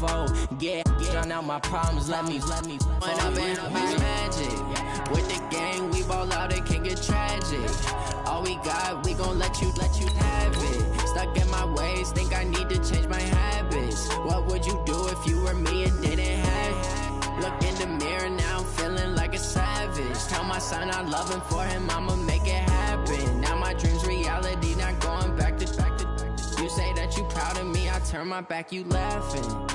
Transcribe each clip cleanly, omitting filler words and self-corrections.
unfold. Yeah, drown out my problems, let me When I've been magic. With the gang, we ball out, it can get tragic. All we got, we gon' let you have it. Stuck in my ways, think I need to change my habits. What would you do if you were me and didn't have it? Look in the mirror now, I'm feeling like a savage. Tell my son I love him, for him I'ma make it happen. Now my dream's reality, not going back to. You say that you proud of me, I turn my back, you laughing.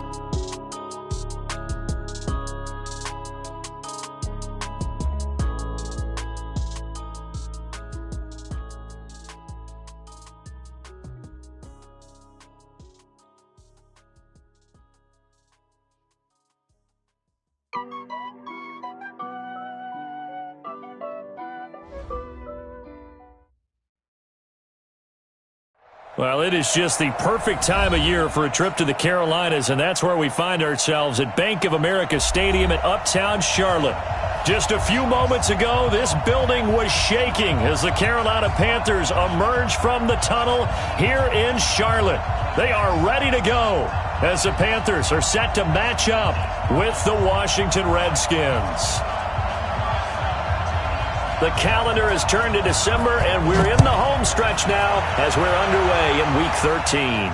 Well, it is just the perfect time of year for a trip to the Carolinas, and that's where we find ourselves at Bank of America Stadium in Uptown Charlotte. Just a few moments ago, this building was shaking as the Carolina Panthers emerged from the tunnel here in Charlotte. They are ready to go as the Panthers are set to match up with the Washington Redskins. The calendar has turned to December, and we're in the home stretch now as we're underway in Week 13.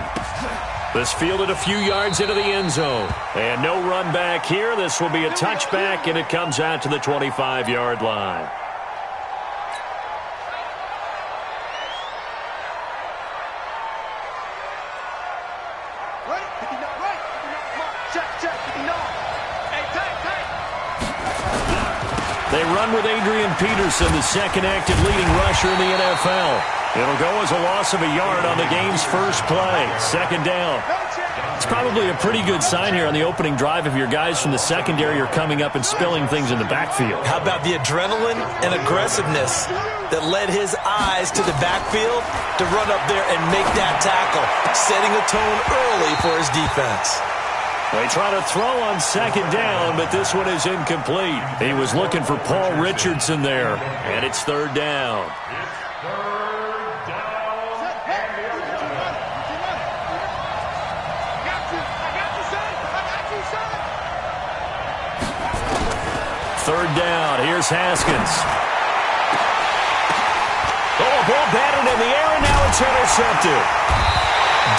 This fielded a few yards into the end zone. And no run back here. This will be a touchback, and it comes out to the 25-yard line. They run with Adrian Peterson, the second active leading rusher in the NFL. It'll go as a loss of a yard on the game's first play. Second down. It's probably a pretty good sign here on the opening drive if your guys from the secondary are coming up and spilling things in the backfield. How about the adrenaline and aggressiveness that led his eyes to the backfield to run up there and make that tackle, setting a tone early for his defense. They try to throw on second down, but this one is incomplete. He was looking for Paul Richardson there, and it's third down. Third down. Here's Haskins. Oh, ball batted in the air, and now it's intercepted.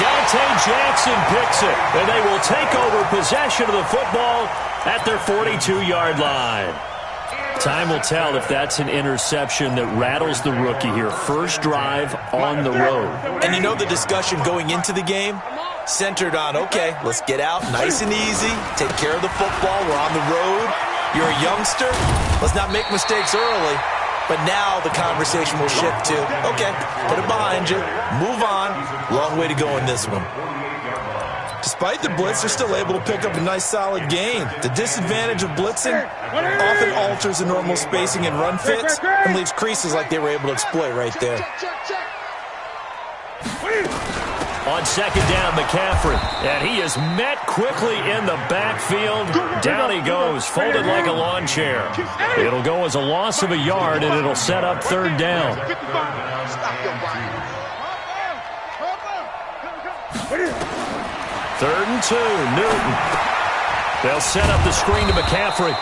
Dante Jackson picks it, and they will take over possession of the football at their 42-yard line. Time will tell if that's an interception that rattles the rookie here. First drive on the road. And you know the discussion going into the game centered on, okay, let's get out nice and easy, take care of the football, we're on the road. You're a youngster, let's not make mistakes early. But now the conversation will shift to, okay, put it behind you, move on. Long way to go in this one. Despite the blitz, they're still able to pick up a nice solid gain. The disadvantage of blitzing often alters the normal spacing and run fits and leaves creases like they were able to exploit right there. On second down, McCaffrey. And he is met quickly in the backfield. Down he goes, folded like a lawn chair. It'll go as a loss of a yard, and it'll set up third down. Third and 2, Newton. They'll set up the screen to McCaffrey.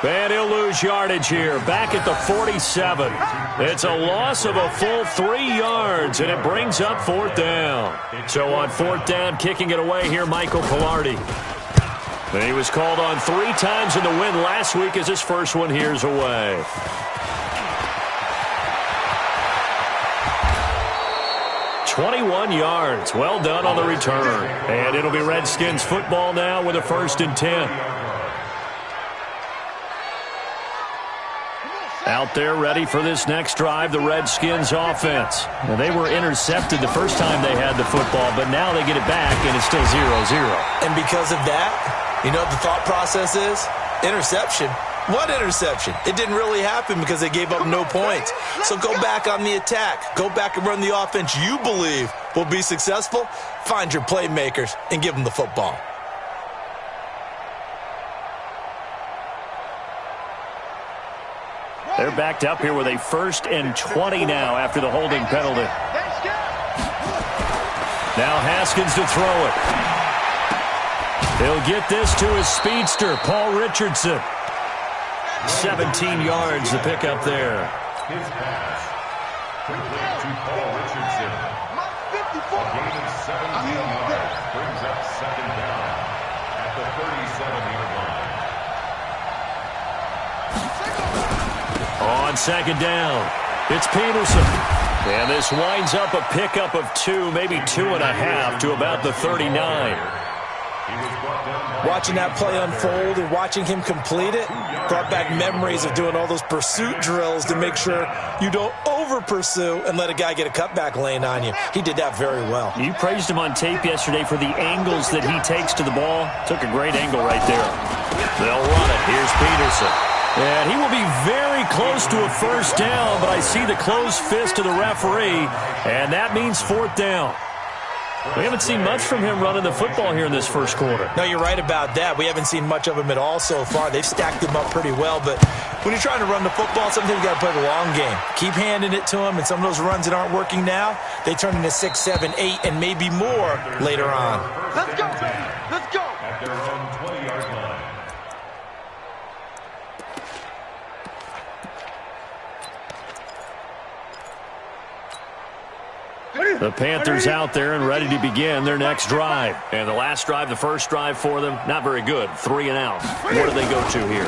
And he'll lose yardage here, back at the 47. It's a loss of a full 3 yards, and it brings up fourth down. So on fourth down, kicking it away here, Michael Pilardi. And he was called on 3 times in the win last week as his first one here's away. "21 yards. Well done on the return. And it'll be Redskins football now with a 1st and 10. Out there ready for this next drive, the Redskins offense. Now, they were intercepted the first time they had the football, but now they get it back, and it's still 0-0. And because of that, you know what the thought process is? Interception. What interception? It didn't really happen because they gave up no points. So go back on the attack. Go back and run the offense you believe will be successful. Find your playmakers and give them the football. They're backed up here with a 1st and 20 now after the holding penalty. Now Haskins to throw it. He'll get this to his speedster, Paul Richardson. 17 yards to pick up there. His pass. Complete to Paul Richardson. A gain of 17 yards brings up second down at the 37-yard line. On second down, it's Peterson. And this winds up a pickup of 2, maybe 2.5 to about the 39. Watching that play unfold and watching him complete it brought back memories of doing all those pursuit drills to make sure you don't over-pursue and let a guy get a cutback lane on you. He did that very well. You praised him on tape yesterday for the angles that he takes to the ball. Took a great angle right there. They'll run it. Here's Peterson. And he will be very close to a first down, but I see the closed fist of the referee, and that means fourth down. We haven't seen much from him running the football here in this first quarter. No, you're right about that. We haven't seen much of him at all so far. They've stacked him up pretty well, but when you're trying to run the football, sometimes you got to play the long game. Keep handing it to him, and some of those runs that aren't working now, they turn into 6, 7, 8, and maybe more later on. Let's go, baby. Let's go. At their own 20-yard line. The Panthers out there and ready to begin their next drive. And the last drive, the first drive for them, not very good. 3 and out. What do they go to here?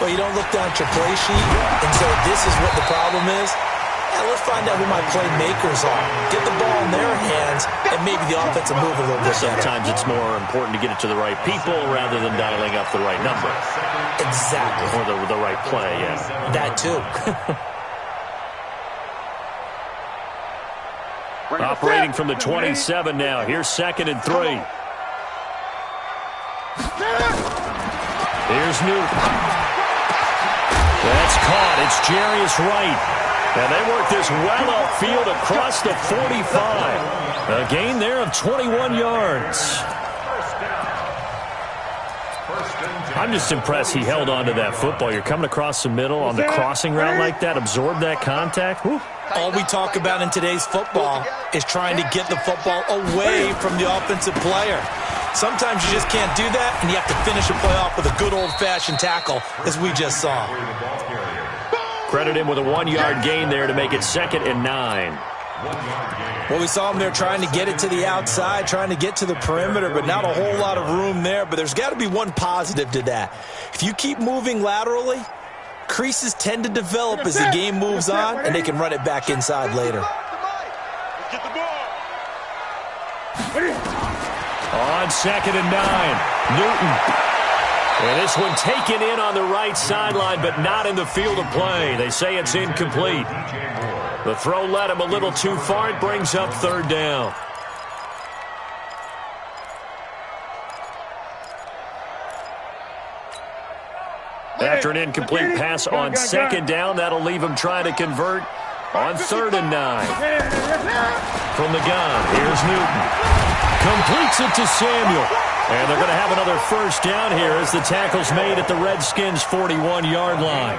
Well, you don't look down at your play sheet and say this is what the problem is. Yeah, let's find out who my playmakers are. Get the ball in their hands and maybe the offensive move a little bit better. Sometimes it's more important to get it to the right people rather than dialing up the right number. Exactly. Or the right play, yeah. That too. Operating from the 27 now. Here's 2nd and 3. Here's Newton. That's caught. It's Jarius Wright. And they work this well upfield across the 45. A gain there of 21 yards. I'm just impressed he held on to that football. You're coming across the middle on the crossing route like that, absorb that contact. Whew. All we talk about in today's football is trying to get the football away from the offensive player. Sometimes you just can't do that, and you have to finish a play off with a good old-fashioned tackle, as we just saw. Credit him with a 1-yard gain there to make it 2nd and 9. Well, we saw him there trying to get it to the outside, trying to get to the perimeter, but not a whole lot of room there. But there's got to be one positive to that. If you keep moving laterally, creases tend to develop as the game moves on, and they can run it back inside later. On 2nd and 9, Newton. And this one taken in on the right sideline, but not in the field of play. They say it's incomplete. The throw led him a little too far. It brings up 3rd down. After an incomplete pass on 2nd down, that'll leave him trying to convert on 3rd and 9. From the gun, here's Newton. Completes it to Samuel. And they're going to have another first down here as the tackle's made at the Redskins' 41-yard line.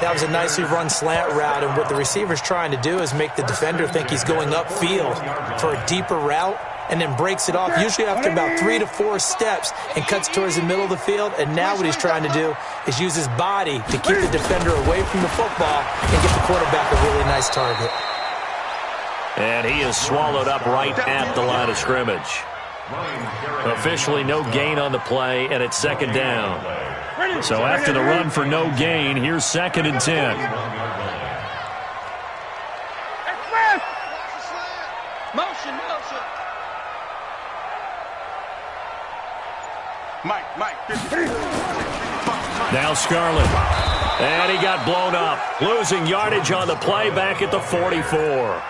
That was a nicely run slant route, and what the receiver's trying to do is make the defender think he's going upfield for a deeper route, and then breaks it off, usually after about 3 to 4 steps, and cuts towards the middle of the field. And now what he's trying to do is use his body to keep the defender away from the football and get the quarterback a really nice target. And he is swallowed up right at the line of scrimmage. Officially no gain on the play, and it's 2nd down. So after the run for no gain, here's 2nd and 10. Motion. Mike. Now Scarlett. And he got blown up. Losing yardage on the play back at the 44.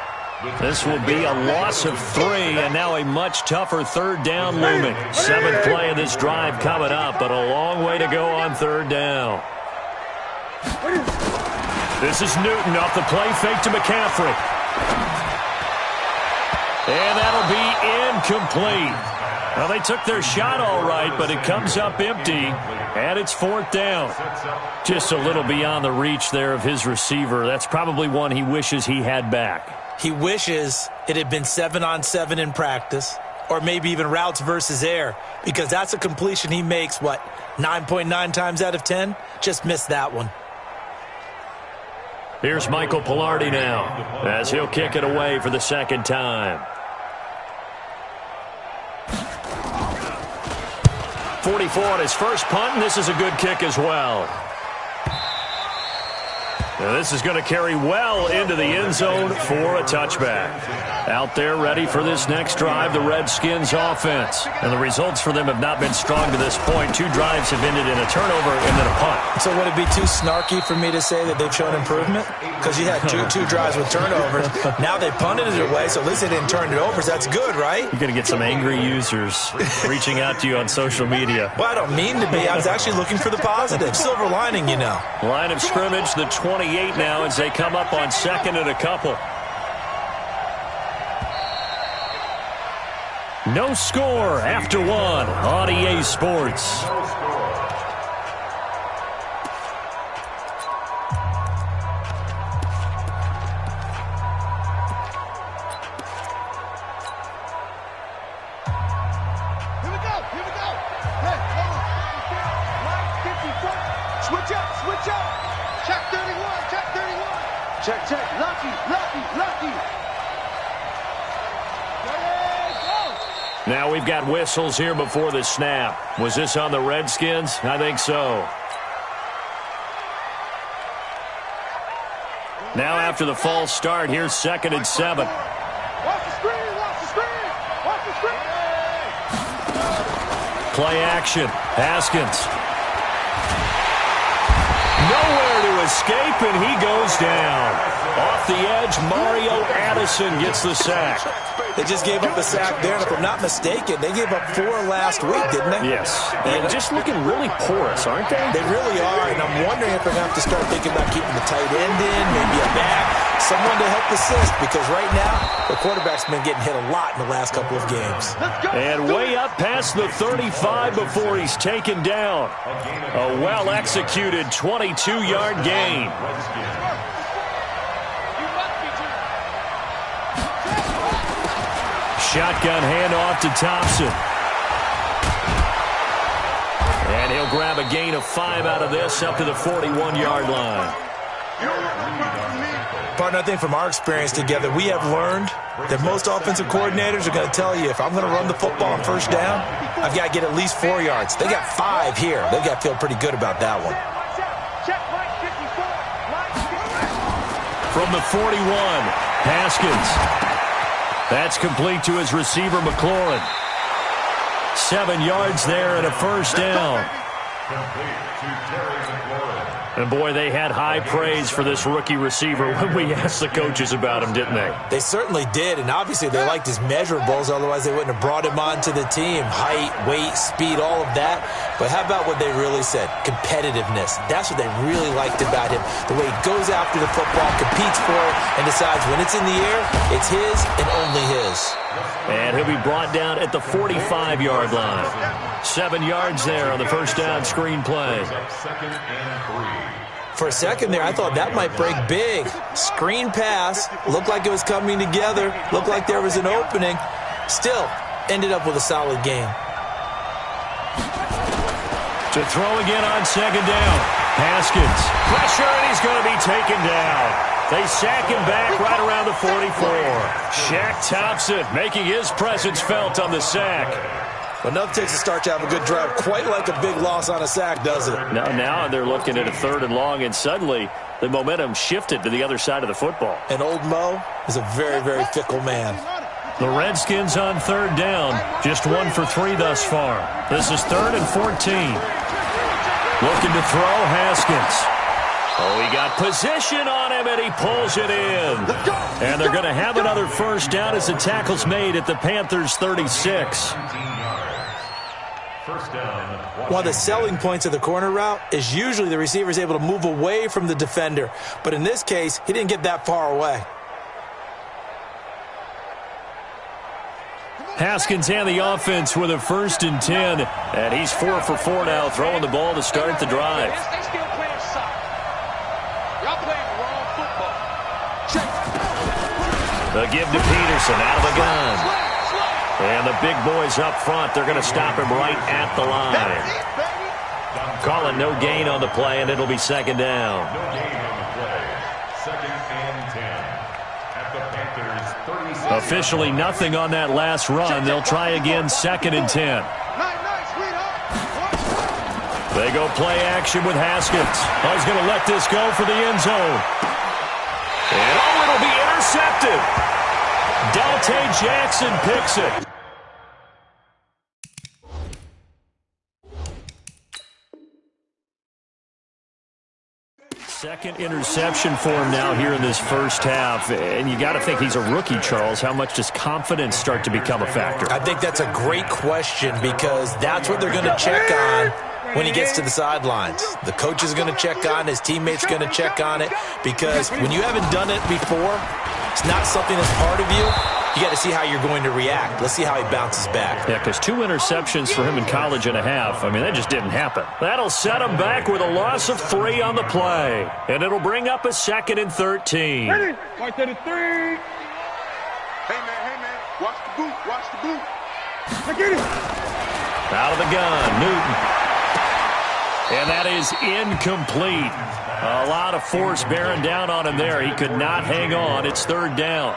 This will be a loss of 3, and now a much tougher 3rd down looming. 7th play of this drive coming up, but a long way to go on 3rd down. This is Newton off the play fake to McCaffrey. And that'll be incomplete. Well, they took their shot all right, but it comes up empty, and it's 4th down. Just a little beyond the reach there of his receiver. That's probably one he wishes he had back. He wishes it had been 7-on-7 in practice. or maybe even routes versus air, because that's a completion he makes, 9.9 times out of 10? Just missed that one. Here's Michael Pilardi now, as he'll kick it away for the second time. 44 on his first punt, and this is a good kick as well. Now this is going to carry well into the end zone for a touchback. Out there ready for this next drive, the Redskins offense. And the results for them have not been strong to this point. 2 drives have ended in a turnover and then a punt. So would it be too snarky for me to say that they've shown improvement? Because you had two drives with turnovers. Now they punted it away, so at least they didn't turn it over. So that's good, right? You're going to get some angry users reaching out to you on social media. Well, I don't mean to be. I was actually looking for the positive. Silver lining, you know. Line of scrimmage, the 28 now as they come up on second and a couple. No score after 1 on EA Sports. Check. Lucky. Now we've got whistles here before the snap. Was this on the Redskins? I think so. Now after the false start, here's 2nd and 7. Watch the screen. Play action. Haskins. Nowhere to escape, and he goes down. Off the edge, Mario Addison gets the sack. They just gave up a sack there, and if I'm not mistaken, they gave up 4 last week, didn't they? Yes. And just looking really porous, aren't they? They really are, and I'm wondering if they're going to have to start thinking about keeping the tight end in, maybe a back, someone to help assist, because right now, the quarterback's been getting hit a lot in the last couple of games. And way up past the 35 before he's taken down. A well-executed 22-yard gain. Shotgun handoff to Thompson. And he'll grab a gain of 5 out of this up to the 41-yard line. Partner, I think from our experience together, we have learned that most offensive coordinators are going to tell you, if I'm going to run the football on first down, I've got to get at least 4 yards. They got 5 here. They've got to feel pretty good about that one. From the 41, Haskins. That's complete to his receiver, McLaurin. 7 yards there and a first down. And, boy, they had high praise for this rookie receiver when we asked the coaches about him, didn't they? They certainly did, and obviously they liked his measurables. Otherwise, they wouldn't have brought him onto the team. Height, weight, speed, all of that. But how about what they really said? Competitiveness. That's what they really liked about him. The way he goes after the football, competes for it, and decides when it's in the air, it's his and only his. And he'll be brought down at the 45-yard line. 7 yards there on the first down screen play. For a second there, I thought that might break big. Screen pass. Looked like it was coming together. Looked like there was an opening. Still, ended up with a solid game. To throw again on second down. Haskins. Pressure, and he's going to be taken down. They sack him back right around the 44. Shaq Thompson making his presence felt on the sack. But nothing takes a start to have a good drive quite like a big loss on a sack, does it? Now they're looking at a 3rd and long, and suddenly the momentum shifted to the other side of the football. And old Mo is a very, very fickle man. The Redskins on 3rd down. Just 1 for 3 thus far. This is 3rd and 14. Looking to throw, Haskins. Oh, he got position on him, and he pulls it in. And they're going to have another first down as the tackle's made at the Panthers' 36. One of the selling points of the corner route is usually the receiver is able to move away from the defender. But in this case, he didn't get that far away. Haskins and the offense with a 1st and 10. And he's 4 for 4 now, throwing the ball to start the drive. They still playing soccer. Y'all playing the wrong football. The give to Peterson out of the gun. And the big boys up front, they're going to stop him right at the line. Calling no gain on the play, and it'll be second down. No gain on the play. Second and 10. At the Panthers' 36. Officially nothing on that last run. They'll try again, second and 10. They go play action with Haskins. He's going to let this go for the end zone. And it'll be intercepted. Dante Jackson picks it. Second interception for him now here in this first half. And you got to think he's a rookie, Charles. How much does confidence start to become a factor? I think that's a great question because that's what they're going to check on when he gets to the sidelines. The coach is going to check on, his teammates are going to check on it, because when you haven't done it before, it's not something that's part of you. You got to see how you're going to react. Let's see how he bounces back. Yeah, because 2 interceptions for him in college and a half. I mean, that just didn't happen. That'll set him back with a loss of 3 on the play. And it'll bring up a second and 13. Ready? Right to the 3. Hey, man. Watch the boot. I get it. Out of the gun, Newton. And that is incomplete. A lot of force bearing down on him there. He could not hang on. It's third down.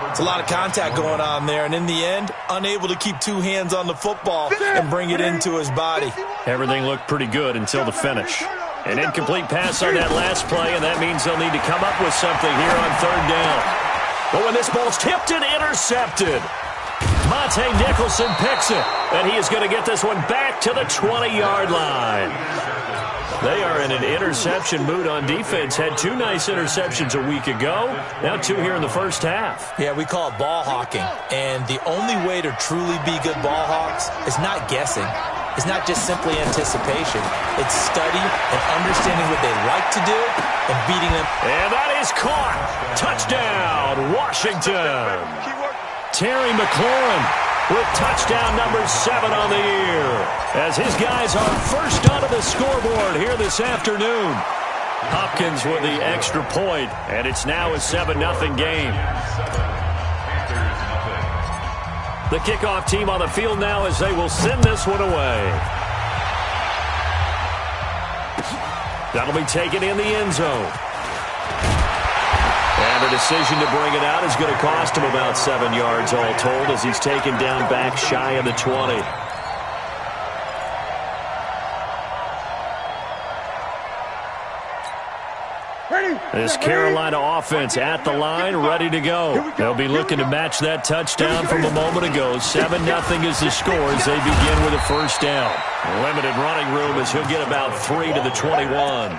It's a lot of contact going on there, and in the end, unable to keep 2 hands on the football and bring it into his body. Everything looked pretty good until the finish. An incomplete pass on that last play, and that means they'll need to come up with something here on third down. But when this ball's tipped and intercepted, Monte Nicholson picks it, and he is going to get this one back to the 20-yard line. They are in an interception mood on defense. Had 2 nice interceptions a week ago. Now 2 here in the first half. Yeah, we call it ball hawking. And the only way to truly be good ball hawks is not guessing. It's not just simply anticipation. It's study and understanding what they like to do and beating them. And that is caught. Touchdown, Washington. Terry McLaurin with touchdown number 7 on the year, as his guys are first onto the scoreboard here this afternoon. Hopkins with the extra point, and it's now a 7-0 game. The kickoff team on the field now as they will send this one away. That'll be taken in the end zone. And the decision to bring it out is going to cost him about 7 yards all told, as he's taken down back shy of the 20. This Carolina offense at the line, ready to go. They'll be looking to match that touchdown from a moment ago. 7-0 is the score as they begin with a first down. Limited running room as he'll get about 3 to the 21.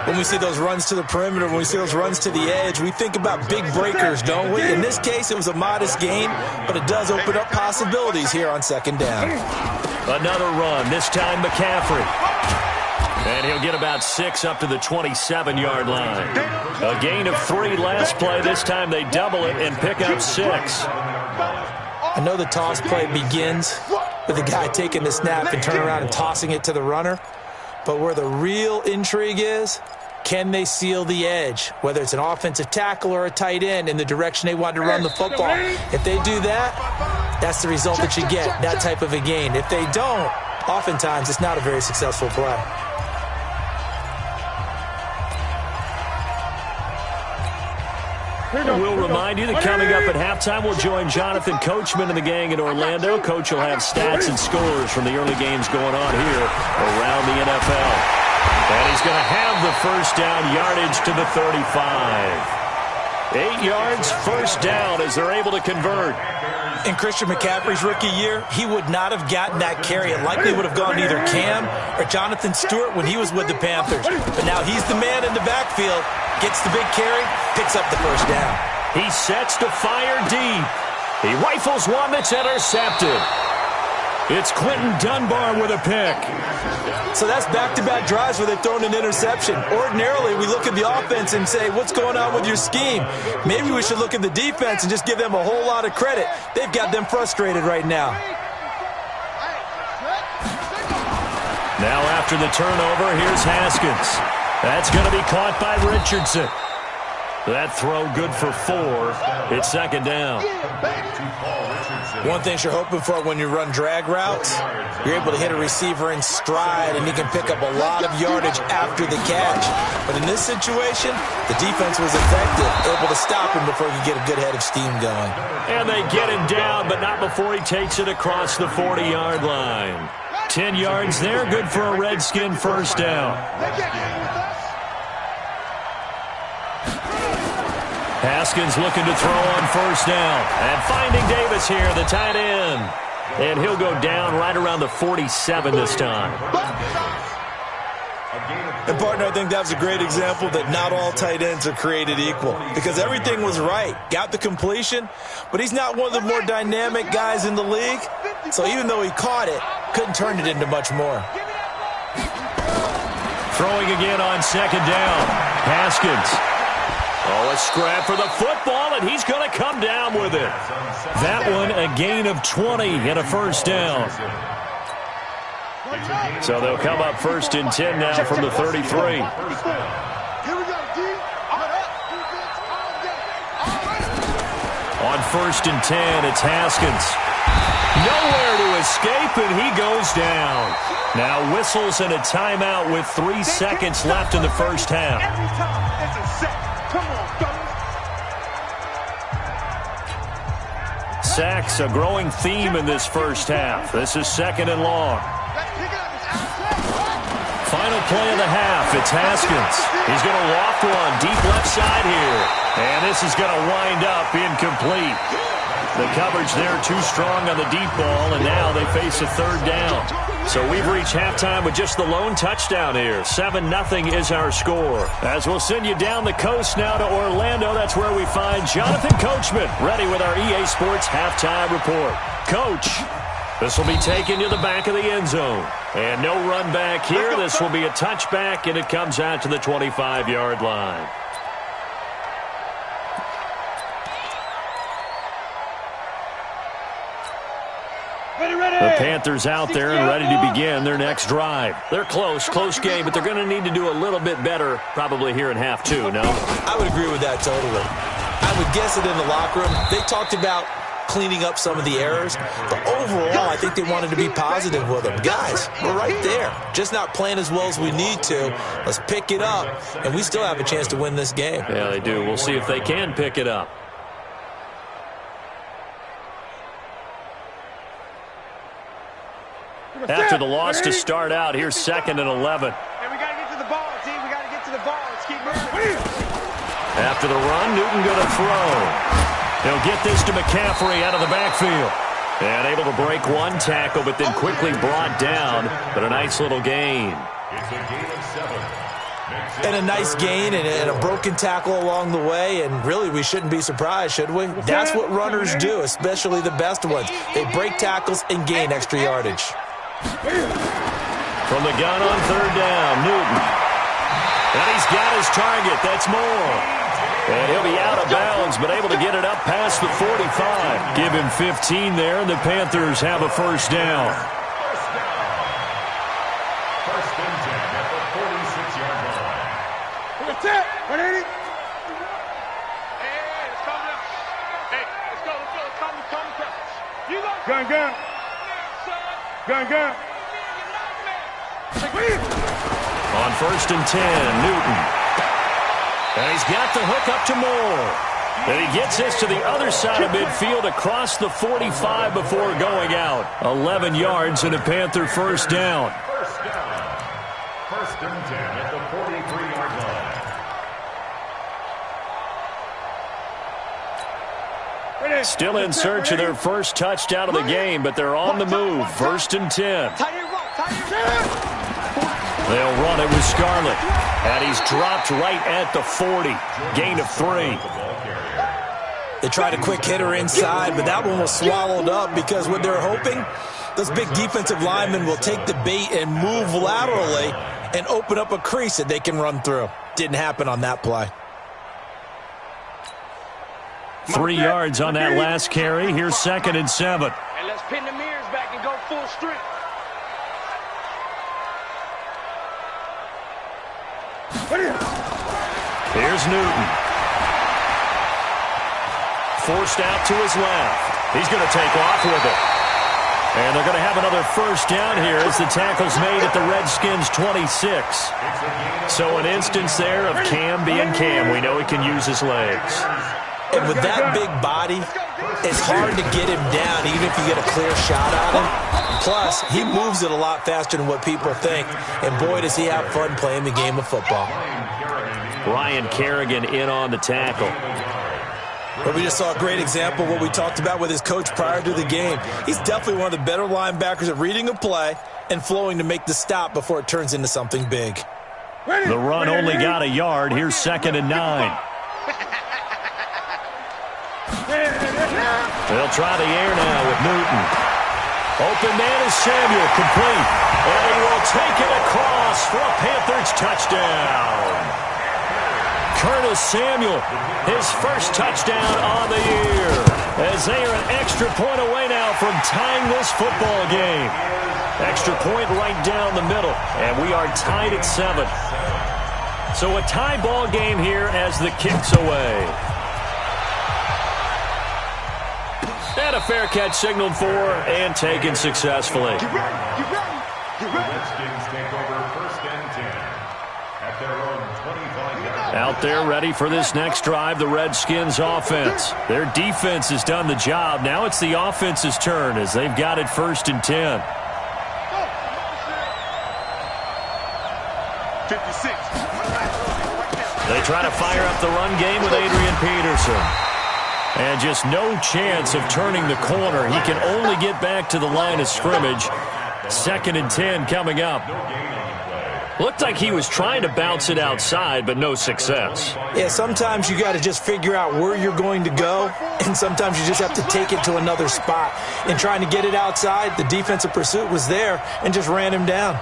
When we see those runs to the perimeter, when we see those runs to the edge, we think about big breakers, don't we? In this case, it was a modest gain, but it does open up possibilities here on second down. Another run, this time McCaffrey. And he'll get about 6 up to the 27-yard line. A gain of 3 last play. This time they double it and pick up 6. I know the toss play begins with the guy taking the snap and turning around and tossing it to the runner. But where the real intrigue is, can they seal the edge, whether it's an offensive tackle or a tight end, in the direction they want to run the football? If they do that, that's the result that you get, that type of a gain. If they don't, oftentimes it's not a very successful play. We'll remind you that coming up at halftime, we'll join Jonathan Coachman and the gang in Orlando. Coach will have stats and scores from the early games going on here around the NFL. And he's going to have the first down yardage to the 35. 8 yards, first down as they're able to convert. In Christian McCaffrey's rookie year, he would not have gotten that carry. It likely would have gone to either Cam or Jonathan Stewart when he was with the Panthers. But now he's the man in the backfield, gets the big carry, picks up the first down. He sets to fire deep. He rifles one that's intercepted. It's Quentin Dunbar with a pick. So that's back-to-back drives where they've thrown an interception. Ordinarily, we look at the offense and say, what's going on with your scheme? Maybe we should look at the defense and just give them a whole lot of credit. They've got them frustrated right now. Now after the turnover, here's Haskins. That's going to be caught by Richardson. That throw good for 4. It's second down. One thing you're hoping for when you run drag routes, you're able to hit a receiver in stride, and he can pick up a lot of yardage after the catch. But in this situation, the defense was effective, able to stop him before he could get a good head of steam going. And they get him down, but not before he takes it across the 40-yard line. 10 yards there, good for a Redskin first down. Haskins looking to throw on first down. And finding Davis here, the tight end. And he'll go down right around the 47 this time. And, partner, I think that was a great example that not all tight ends are created equal. Because everything was right. Got the completion, but he's not one of the more dynamic guys in the league. So even though he caught it, couldn't turn it into much more. Throwing again on second down. Haskins. Oh, a scrap for the football, and he's going to come down with it. That one, a gain of 20 and a first down. So they'll come up first and 10 now from the 33. On first and 10, it's Haskins. Nowhere to escape, and he goes down. Now whistles and a timeout with 3 seconds left in the first half. Every time it's a set. Come on, fellas. Sacks, a growing theme in this first half. This is second and long. Final play of the half, it's Haskins. He's going to loft one deep left side here. And this is going to wind up incomplete. The coverage there too strong on the deep ball, and now they face a third down. So we've reached halftime with just the lone touchdown here. 7-0 is our score. As we'll send you down the coast now to Orlando, that's where we find Jonathan Coachman, ready with our EA Sports halftime report. Coach, this will be taken to the back of the end zone. And no run back here. This will be a touchback, and it comes out to the 25-yard line. The Panthers out there and ready to begin their next drive. They're close game, but they're going to need to do a little bit better probably here in half 2, no? I would agree with that totally. I would guess it in the locker room. They talked about cleaning up some of the errors, but overall, I think they wanted to be positive with them. Guys, we're right there. Just not playing as well as we need to. Let's pick it up, and we still have a chance to win this game. Yeah, they do. We'll see if they can pick it up. After the loss to start out, here's second and 11. Hey, we got to get to the ball, team. We got to get to the ball. Let's keep moving. After the run, Newton going to throw. He'll get this to McCaffrey out of the backfield. And able to break one tackle, but then quickly brought down. But a nice little gain. It's a gain of 7. And a nice gain and a broken tackle along the way, and really we shouldn't be surprised, should we? That's what runners do, especially the best ones. They break tackles and gain extra yardage. From the gun on third down, Newton. And he's got his target. That's Moore. And he'll be out of bounds, but able to get it up past the 45. Give him 15 there, and the Panthers have a first down. First and 10 at the 46-yard line. That's it. 180. Hey, let's calm down. Hey, let's go. Calm down. You go. Gun. On first and 10, Newton. And he's got the hook up to Moore. And he gets this to the other side of midfield across the 45 before going out. 11 yards and a Panther first down. First down. First and 10 at the 43-yard line. Still in search of their first touchdown of the game, but they're on the move. First and 10. They'll run it with Scarlett. And he's dropped right at the 40. Gain of 3. They tried a quick hitter inside, but that one was swallowed up because what they're hoping, those big defensive linemen will take the bait and move laterally and open up a crease that they can run through. Didn't happen on that play. 3 yards on that last carry. Here's second and 7. And let's pin the mirrors back and go full strength. Here's Newton. forced out to his left. He's going to take off with it. And they're going to have another first down here as the tackle's made at the Redskins' 26. So an instance there of Cam being Cam. We know he can use his legs. And with that big body, it's hard to get him down even if you get a clear shot on him. Plus, he moves it a lot faster than what people think. And boy, does he have fun playing the game of football. Ryan Kerrigan in on the tackle. But we just saw a great example of what we talked about with his coach prior to the game. He's definitely one of the better linebackers at reading a play and flowing to make the stop before it turns into something big. The run only got a yard. Here's 2nd and 9. They'll try the air now with Newton. Open man is Samuel, complete. And he will take it across for a Panthers touchdown. Curtis Samuel, his first touchdown on the year, as they are an extra point away now from tying this football game. Extra point right down the middle, and we are tied at 7. So a tie ball game here as the kick's away. And a fair catch signaled for and taken successfully. The Redskins take over 1st and 10 at their own 25-yard. Out there ready for this next drive, the Redskins offense. Their defense has done the job. Now it's the offense's turn as they've got it 1st and 10. 56. They try to fire up the run game with Adrian Peterson. And just no chance of turning the corner. He can only get back to the line of scrimmage. 2nd and 10 coming up. Looked like he was trying to bounce it outside, but no success. Yeah, sometimes you got to just figure out where you're going to go, and sometimes you just have to take it to another spot. In trying to get it outside, the defensive pursuit was there and just ran him down.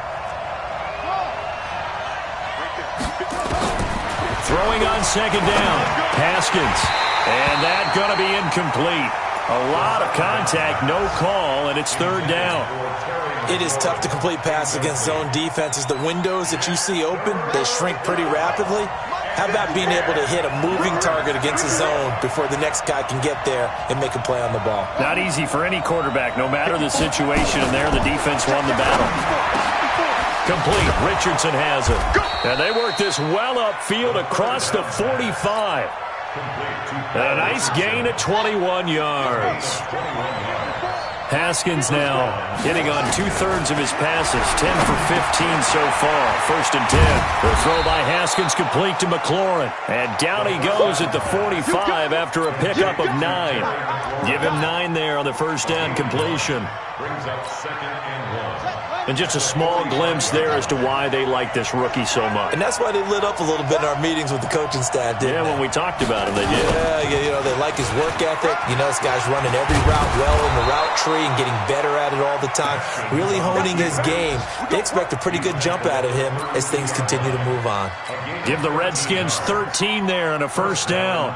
Throwing on 2nd down, Haskins. And that's going to be incomplete. A lot of contact, no call, and it's 3rd down. It is tough to complete passes against zone defenses. The windows that you see open, they shrink pretty rapidly. How about being able to hit a moving target against a zone before the next guy can get there and make a play on the ball? Not easy for any quarterback, no matter the situation, and there the defense won the battle. Complete. Richardson has it. And they work this well upfield across the 45. A nice gain at 21 yards. Haskins now hitting on 2/3 of his passes, 10 for 15 so far. 1st and 10. The throw by Haskins complete to McLaurin. And down he goes at the 45 after a pickup of 9. Give him 9 there on the 1st down completion. Brings up 2nd and 1. And just a small glimpse there as to why they like this rookie so much. And that's why they lit up a little bit in our meetings with the coaching staff, didn't they? When we talked about him, they did. Yeah, they like his work ethic. You know, this guy's running every route well in the route tree and getting better at it all the time. Really honing his game. They expect a pretty good jump out of him as things continue to move on. Give the Redskins 13 there and a 1st down.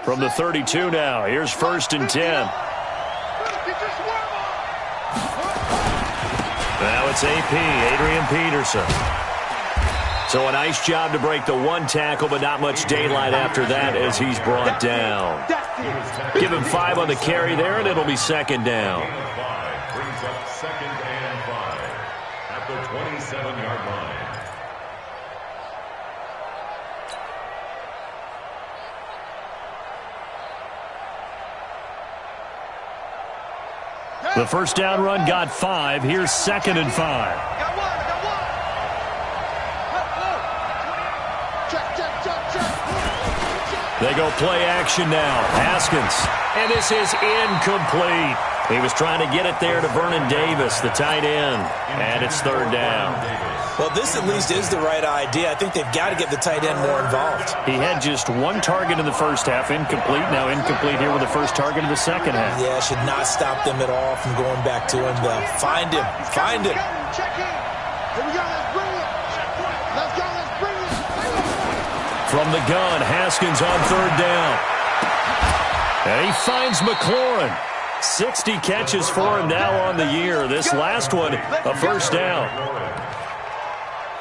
From the 32 now, here's 1st and 10. Now it's AP, Adrian Peterson. So a nice job to break the 1 tackle, but not much daylight after that as he's brought down. Give him 5 on the carry there, and it'll be 2nd down. Brings up 2nd and 5 at the 27-yard line. The 1st down run got 5. Here's 2nd and 5. They go play action now. Haskins. And this is incomplete. He was trying to get it there to Vernon Davis, the tight end. And it's 3rd down. Well, this at least is the right idea. I think they've got to get the tight end more involved. He had just 1 target in the 1st half, incomplete. Now incomplete here with the 1st target in the 2nd half. Yeah, should not stop them at all from going back to him, though. Find him. Find him. From the gun, Haskins on 3rd down. And he finds McLaurin. 60 catches for him now on the year. This last one, a 1st down.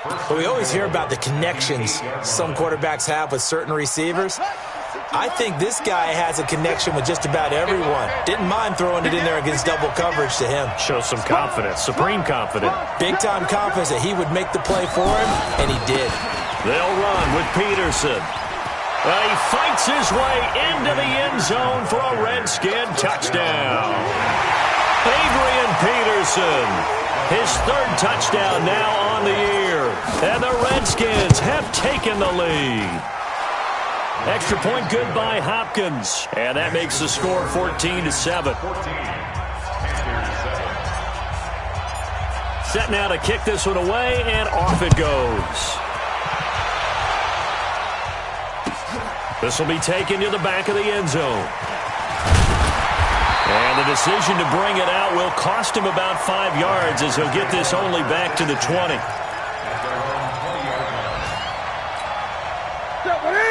But we always hear about the connections some quarterbacks have with certain receivers. I think this guy has a connection with just about everyone. Didn't mind throwing it in there against double coverage to him. Shows some confidence, supreme confidence. Big-time confidence that he would make the play for him, and he did. They'll run with Peterson. He fights his way into the end zone for a Redskin touchdown. Adrian Peterson, his third touchdown now on the year. And the Redskins have taken the lead. Extra point good by Hopkins. And that makes the score 14-7. Set now to kick this one away, and off it goes. This will be taken to the back of the end zone. And the decision to bring it out will cost him about 5 yards as he'll get this only back to the 20.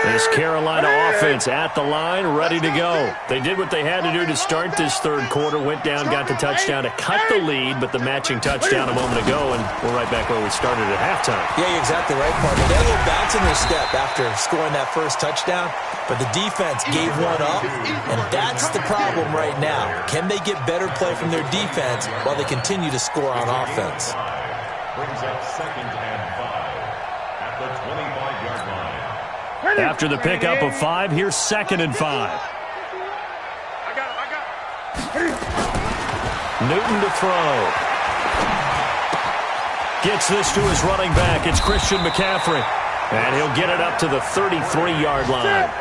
This Carolina offense at the line, ready to go. They did what they had to do to start this third quarter, went down, got the touchdown to cut the lead, but the matching touchdown a moment ago, and we're right back where we started at halftime. Yeah, you're exactly right, partner. They had a little bounce in their step after scoring that first touchdown, but the defense gave one up, and that's the problem right now. Can they get better play from their defense while they continue to score on offense? Brings up 2nd and 5 at the 25-yard line. After the pickup of 5, here's 2nd and 5. I got him. Newton to throw. Gets this to his running back. It's Christian McCaffrey. And he'll get it up to the 33-yard line.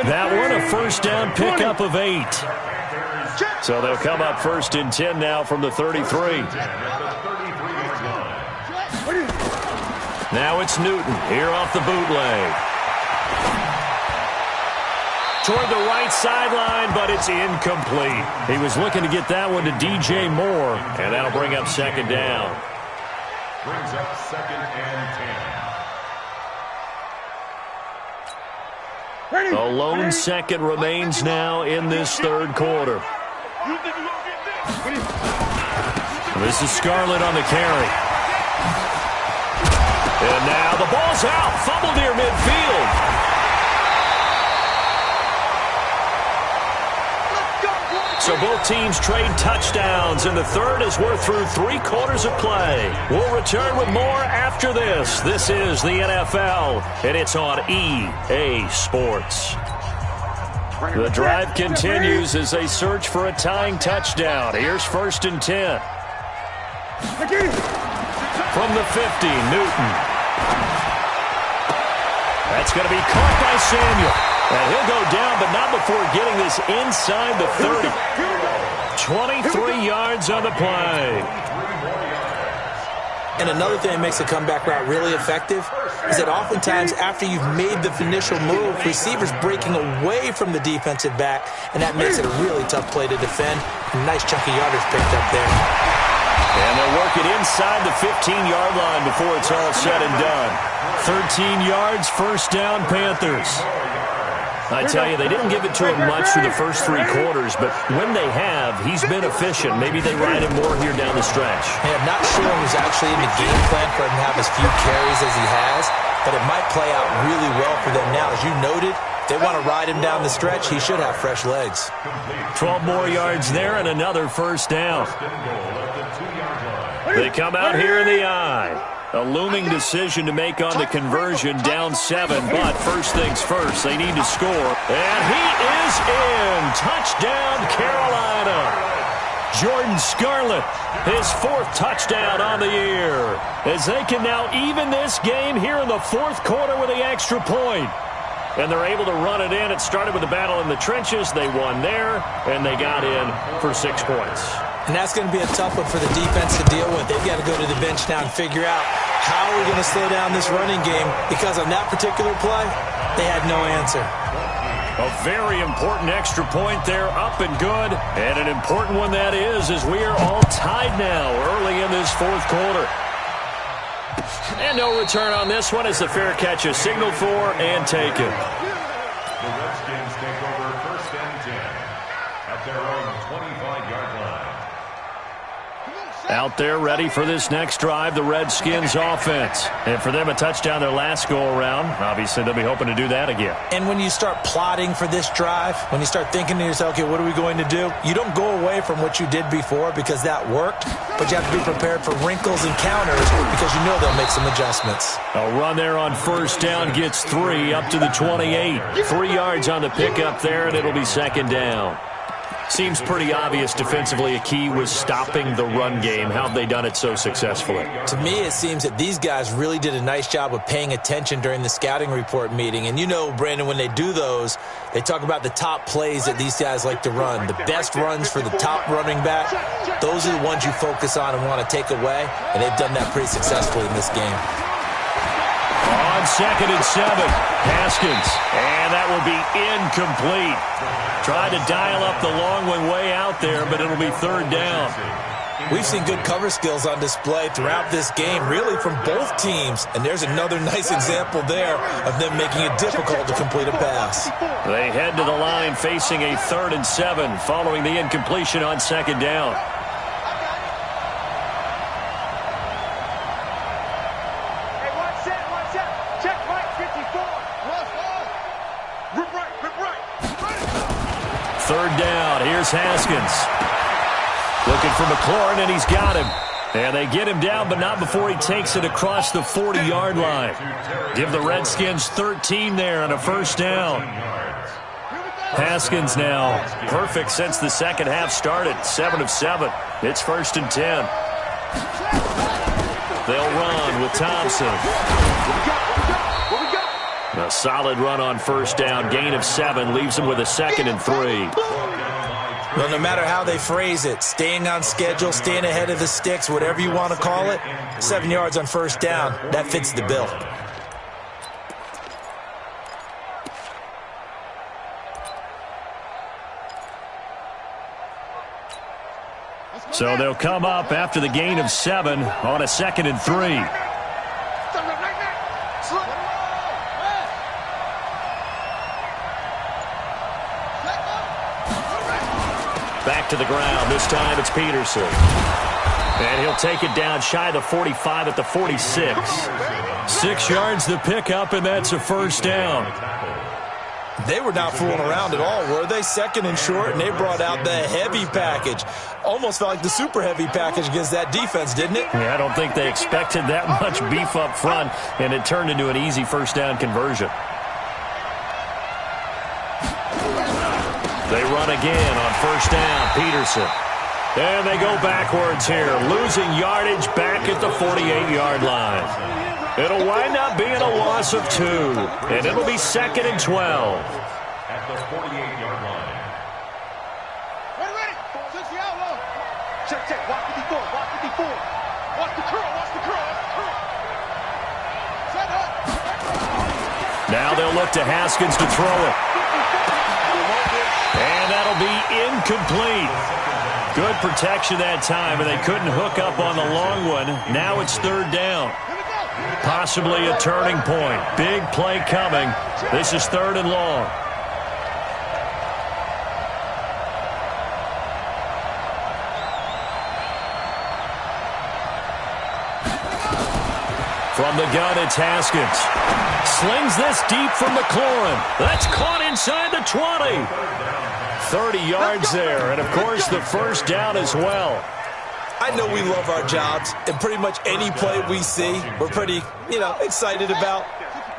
That one a first down pickup of 8. So they'll come up 1st and 10 now from the 33. Now it's Newton here off the bootleg. Toward the right sideline, but it's incomplete. He was looking to get that one to DJ Moore, and that'll bring up 2nd down. Brings up 2nd and 10. A lone second remains now in this third quarter. This is Scarlett on the carry. And now the ball's out. Fumble near midfield. So both teams trade touchdowns, and the third as we're through 3 quarters of play. We'll return with more after this. This is the NFL, and it's on EA Sports. The drive continues as they search for a tying touchdown. Here's 1st and 10. From the 50, Newton. That's going to be caught by Samuel. And he'll go down, but not before getting this inside the 30. 23 yards on the play. And another thing that makes the comeback route really effective is that oftentimes after you've made the initial move, receivers breaking away from the defensive back, and that makes it a really tough play to defend. A nice chunk of yardage picked up there. And they'll work it inside the 15-yard line before it's all said and done. 13 yards, first down, Panthers. I tell you, they didn't give it to him much through the first 3 quarters, but when they have, he's been efficient. Maybe they ride him more here down the stretch. Hey, I'm not sure it was actually in the game plan for him to have as few carries as he has, but it might play out really well for them now. As you noted, if they want to ride him down the stretch, he should have fresh legs. 12 more yards there and another first down. They come out here in the eye. A looming decision to make on the conversion, down 7, but first things first, they need to score. And he is in. Touchdown, Carolina. Jordan Scarlett, his 4th touchdown on the year, as they can now even this game here in the 4th quarter with the extra point. And they're able to run it in. It started with a battle in the trenches. They won there, and they got in for 6 points. And that's going to be a tough one for the defense to deal with. They've got to go to the bench now and figure out how we're going to slow down this running game, because on that particular play, they had no answer. A very important extra point there, up and good. And an important one that is, as we are all tied now early in this 4th quarter. And no return on this one as the fair catch is signaled for and taken. The Redskins take over 1st and 10 at their own 25-yard line. Out there ready for this next drive, the Redskins offense. And for them, a touchdown their last go-around. Obviously, they'll be hoping to do that again. And when you start plotting for this drive, when you start thinking to yourself, okay, what are we going to do? You don't go away from what you did before because that worked, but you have to be prepared for wrinkles and counters because you know they'll make some adjustments. A run there on first down gets 3 up to the 28. 3 yards on the pickup there, and it'll be second down. Seems pretty obvious defensively a key was stopping the run game. How have they done it so successfully? To me, it seems that these guys really did a nice job of paying attention during the scouting report meeting. And you know, Brandon, when they do those, they talk about the top plays that these guys like to run. The best runs for the top running back, those are the ones you focus on and want to take away. And they've done that pretty successfully in this game. On 2nd and 7, Haskins. And that will be incomplete. Tried to dial up the long one way out there, but it'll be 3rd down. We've seen good cover skills on display throughout this game, really from both teams. And there's another nice example there of them making it difficult to complete a pass. They head to the line facing a 3rd and 7 following the incompletion on 2nd down. Third down, here's Haskins. Looking for McLaurin, and he's got him. And they get him down, but not before he takes it across the 40-yard line. Give the Redskins 13 there on a first down. Haskins now perfect since the second half started, 7 of 7. It's 1st and 10. They'll run with Thompson. A solid run on first down, gain of 7, leaves them with a 2nd and 3. Well, no matter how they phrase it, staying on schedule, staying ahead of the sticks, whatever you want to call it, 7 yards on first down, that fits the bill. So they'll come up after the gain of 7 on a 2nd and 3. Back to the ground. This time it's Peterson. And he'll take it down shy of the 45 at the 46. 6 yards the pickup, and that's a first down. They were not fooling around at all, were they? 2nd and short, and they brought out the heavy package. Almost felt like the super heavy package against that defense, didn't it? Yeah, I don't think they expected that much beef up front, and it turned into an easy first down conversion. They run again on first down, Peterson. And they go backwards here, losing yardage back at the 48-yard line. It'll wind up being a loss of 2, and it'll be 2nd and 12. At the 48-yard line. Ready. 60 out low. Check. Watch 54. Watch the curl. Set up. Now they'll look to Haskins to throw it. And that'll be incomplete. Good protection that time, and they couldn't hook up on the long one. Now it's 3rd down. Possibly a turning point. Big play coming. This is 3rd and long. From the gun, it's Haskins. Slings this deep for McLaurin. That's caught inside the 20. 30 yards there, and of course the first down as well. I know we love our jobs, and pretty much any play we see, we're pretty, excited about.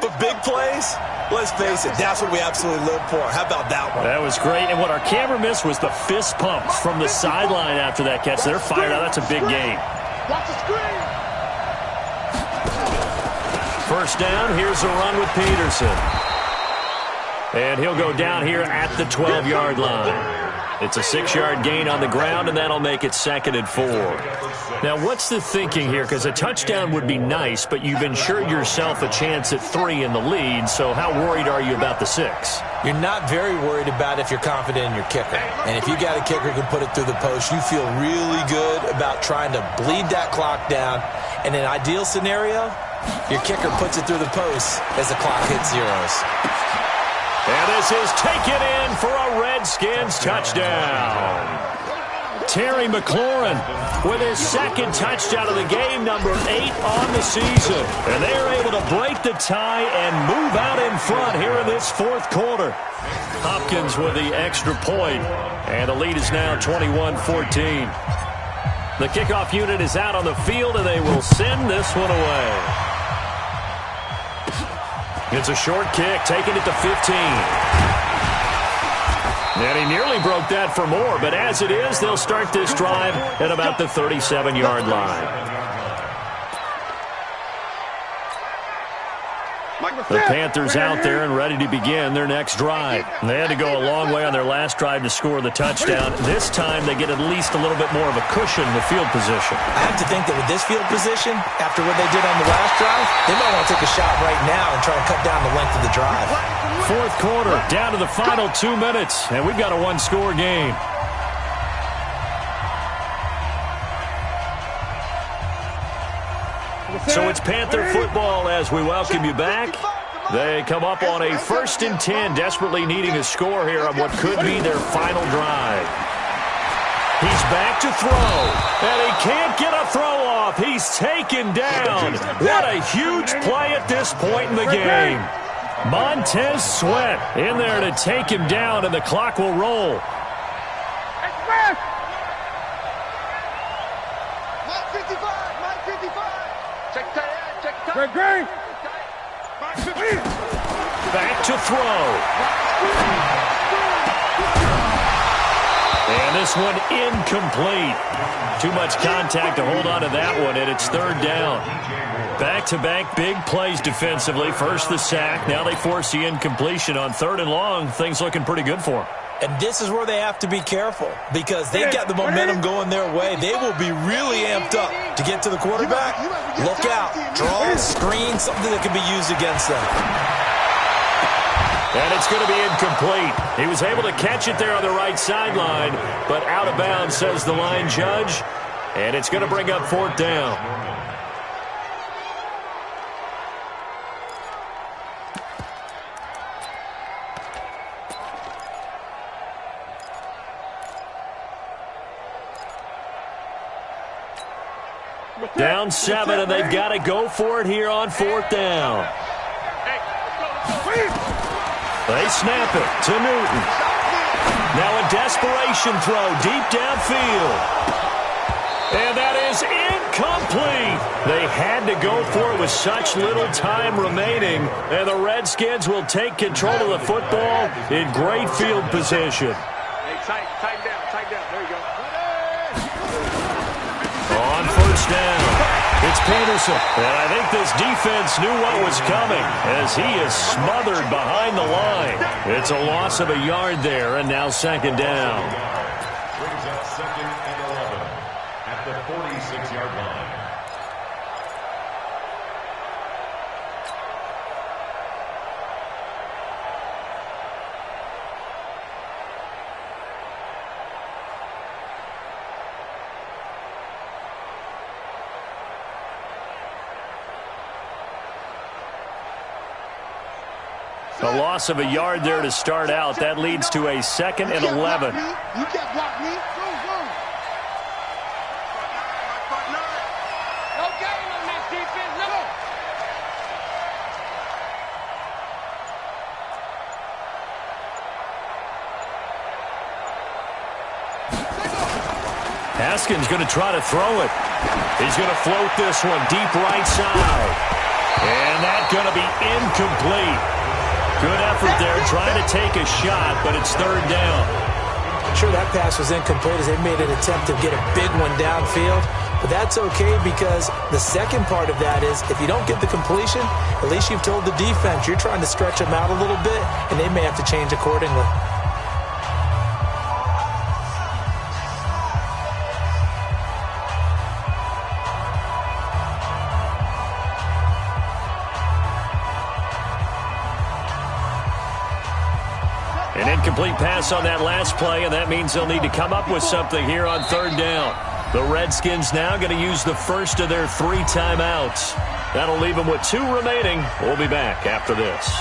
But big plays, let's face it, that's what we absolutely live for. How about that one? That was great, and what our camera missed was the fist pumps from the sideline after that catch. They're fired out. That's a big gain. Watch the screen. First down, here's a run with Peterson. And he'll go down here at the 12-yard line. It's a 6-yard gain on the ground, and that'll make it 2nd and 4. Now, what's the thinking here? Because a touchdown would be nice, but you've ensured yourself a chance at 3 in the lead, so how worried are you about the 6? You're not very worried about if you're confident in your kicker. And if you got a kicker who can put it through the post, you feel really good about trying to bleed that clock down. In an ideal scenario, your kicker puts it through the post as the clock hits zeros. And this is taken in for a Redskins touchdown. Terry McLaurin with his second touchdown of the game, number 8 on the season. And they are able to break the tie and move out in front here in this fourth quarter. Hopkins with the extra point, and the lead is now 21-14. The kickoff unit is out on the field, and they will send this one away. It's a short kick, taking it to 15. And he nearly broke that for more, but as it is, they'll start this drive at about the 37-yard line. The Panthers out there and ready to begin their next drive. They had to go a long way on their last drive to score the touchdown. This time they get at least a little bit more of a cushion in the field position. I have to think that with this field position, after what they did on the last drive, they might want to take a shot right now and try to cut down the length of the drive. Fourth quarter, down to the final 2 minutes, and we've got a one-score game. So it's Panther football as we welcome you back. They come up on a 1st and 10, desperately needing a score here on what could be their final drive. He's back to throw, and he can't get a throw off. He's taken down. What a huge play at this point in the game. Montez Sweat in there to take him down, and the clock will roll. Back to throw. And this one incomplete. Too much contact to hold on to that one, and it's 3rd down. Back-to-back big plays defensively. First the sack. Now they force the incompletion on 3rd and long. Things looking pretty good for them. And this is where they have to be careful because they've got the momentum going their way. They will be really amped up to get to the quarterback. Look out. Draw, screen, something that can be used against them. And it's going to be incomplete. He was able to catch it there on the right sideline, but out of bounds, says the line judge. And it's going to bring up 4th down. Down 7, and they've got to go for it here on 4th down. They snap it to Newton. Now a desperation throw deep downfield. And that is incomplete. They had to go for it with such little time remaining. And the Redskins will take control of the football in great field position. Hey, tighten down. There you go. On 1st down, it's Peterson. And I think this defense knew what was coming as he is smothered behind the line. It's a loss of a yard there, and now 2nd down. Brings up 2nd and 11 at the 46-yard line. A loss of a yard there to start out. That leads to a 2nd and 11. You can't block me. No game on this defense. No. Haskins going to try to throw it. He's going to float this one deep right side. And that's going to be incomplete. Good effort there, trying to take a shot, but it's 3rd down. Sure, that pass was incomplete as they made an attempt to get a big one downfield, but that's okay because the second part of that is if you don't get the completion, at least you've told the defense you're trying to stretch them out a little bit, and they may have to change accordingly. An incomplete pass on that last play, and that means they'll need to come up with something here on 3rd down. The Redskins now going to use the first of their 3 timeouts. That'll leave them with 2 remaining. We'll be back after this.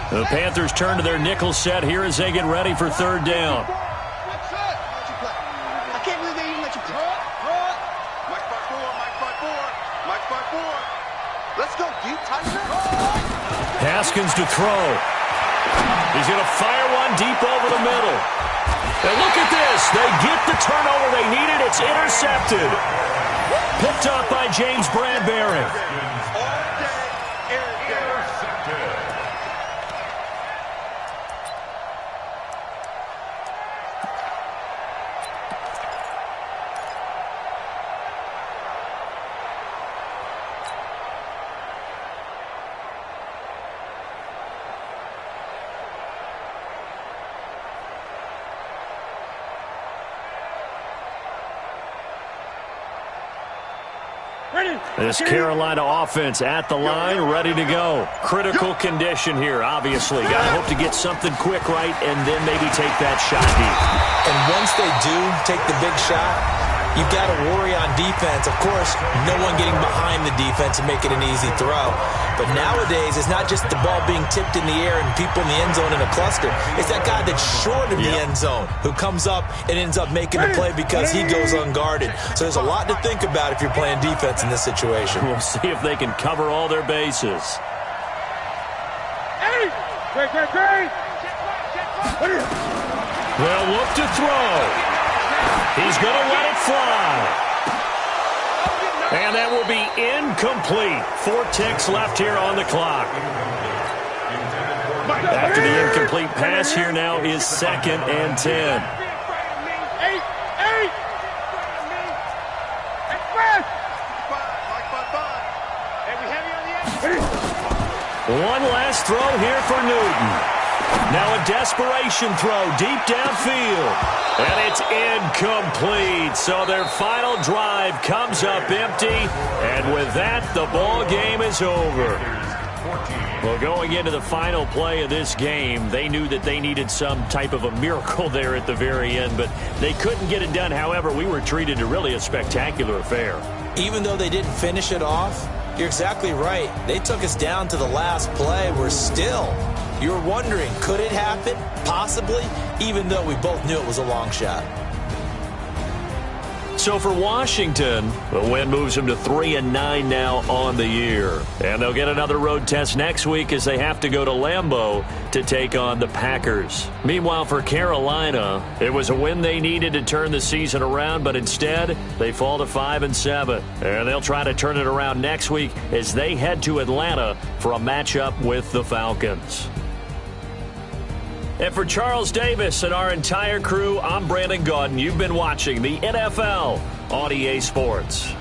The Panthers turn to their nickel set here as they get ready for third down. I can't believe they even let you play. Mike 5-4. Let's go, deep, tighten up. Haskins to throw. He's going to fire one deep over the middle. And look at this. They get the turnover they needed. It's intercepted. Picked up by James Bradbury. This Carolina offense at the line, ready to go. Critical condition here, obviously. Got to hope to get something quick right and then maybe take that shot deep. And once they do take the big shot, you've got to worry on defense. Of course, no one getting behind the defense and making an easy throw. But nowadays, it's not just the ball being tipped in the air and people in the end zone in a cluster. It's that guy that's short of the end zone who comes up and ends up making the play because he goes unguarded. So there's a lot to think about if you're playing defense in this situation. We'll see if they can cover all their bases. They'll look to throw. He's going to let it fly. And that will be incomplete. 4 ticks left here on the clock. After the incomplete pass, here now is 2nd and 10. One last throw here for Newton. Now a desperation throw deep downfield. And it's incomplete. So their final drive comes up empty. And with that, the ball game is over. Well, going into the final play of this game, they knew that they needed some type of a miracle there at the very end, but they couldn't get it done. However, we were treated to really a spectacular affair. Even though they didn't finish it off, you're exactly right. They took us down to the last play. We're still... You're wondering, could it happen? Possibly, even though we both knew it was a long shot. So for Washington, the win moves them to 3-9 now on the year. And they'll get another road test next week as they have to go to Lambeau to take on the Packers. Meanwhile, for Carolina, it was a win they needed to turn the season around, but instead, they fall to 5-7. And they'll try to turn it around next week as they head to Atlanta for a matchup with the Falcons. And for Charles Davis and our entire crew, I'm Brandon Gaudin. You've been watching the NFL on EA Sports.